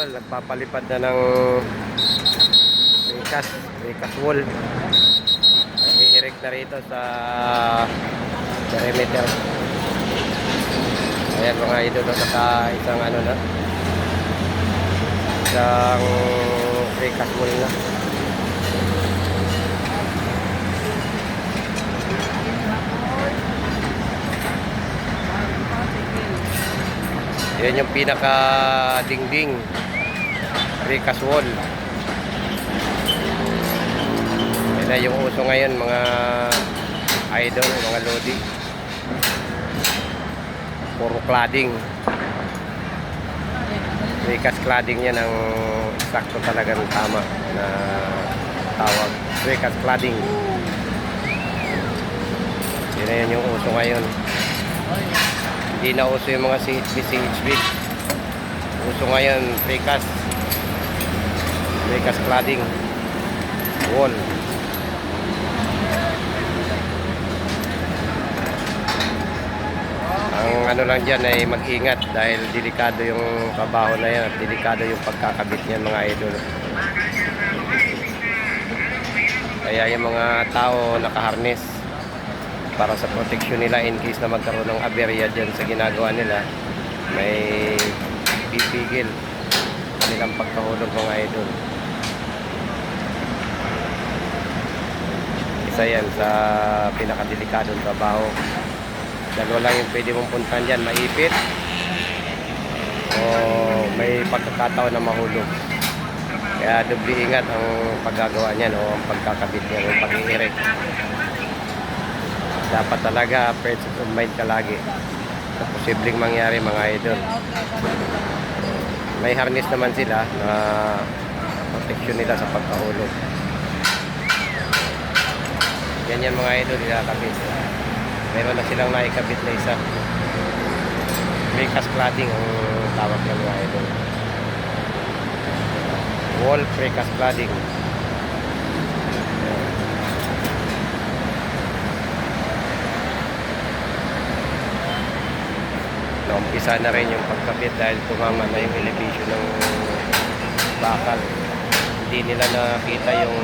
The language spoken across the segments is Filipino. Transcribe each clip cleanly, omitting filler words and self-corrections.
idol, nagpapalipad na ng recast wall. I-erect na rito sa perimeter. Ayan mga idol, naka isang ano na, isang recast wall na. Yan yung pinaka dingding recast wall. Yan na yung uso ngayon mga idol, mga lodi. Puro cladding. Recast cladding yan ang sakto talagang tama na tawag. Recast cladding. Yan na yung uso ngayon. Hindi na uso yung mga CHB. Uso ngayon recast cladding wall. Ang ano lang dyan ay mag-ingat dahil delikado yung trabaho na yan at delikado yung pagkakabit niyan mga idol. Kaya yung mga tao nakaharness para sa protection nila in case na magkaroon ng aberya dyan sa ginagawa nila, may pipigil kanilang pagkahulog mga idol. Isa yan sa pinakadelikadong trabaho. Dalawa lang yung pwede mong puntan dyan, maipit o may pagkakataon na mahulog. Kaya doble ingat ang paggagawa niyan o ang pagkakabit niyan o pag-i-erect. Dapat talaga first of mind ka lagi sa posibleng mangyari mga idol. May harness naman sila na protection nila sa pagkahulog. Ganyan mga idol, ilakabit. Meron na silang naikabit na isa. Recast cladding ang tawag ng mga idol. Wall precast cladding. Naumpisa na rin yung pagkabit dahil tumama na yung elevation ng bakal. Hindi nila nakita yung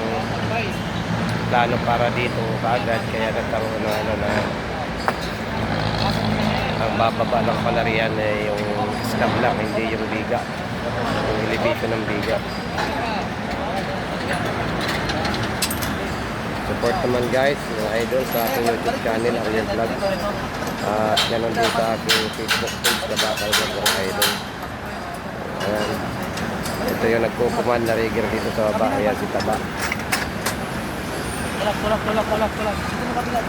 plano para dito kaagad, kaya nagkaroon ng ano na ang bababa ng panarian ay yung slab lang, hindi yung biga, yung elevation ng biga. Support naman guys mga idol sa aking YouTube channel Ariel Vlog at ganoon din sa aking Facebook page na Bakal Vlog mga idol. Ayan. Ito yung nagkukuman na rigger dito sa baba. Ayan si Taba. Tulak. Dito mo kapila.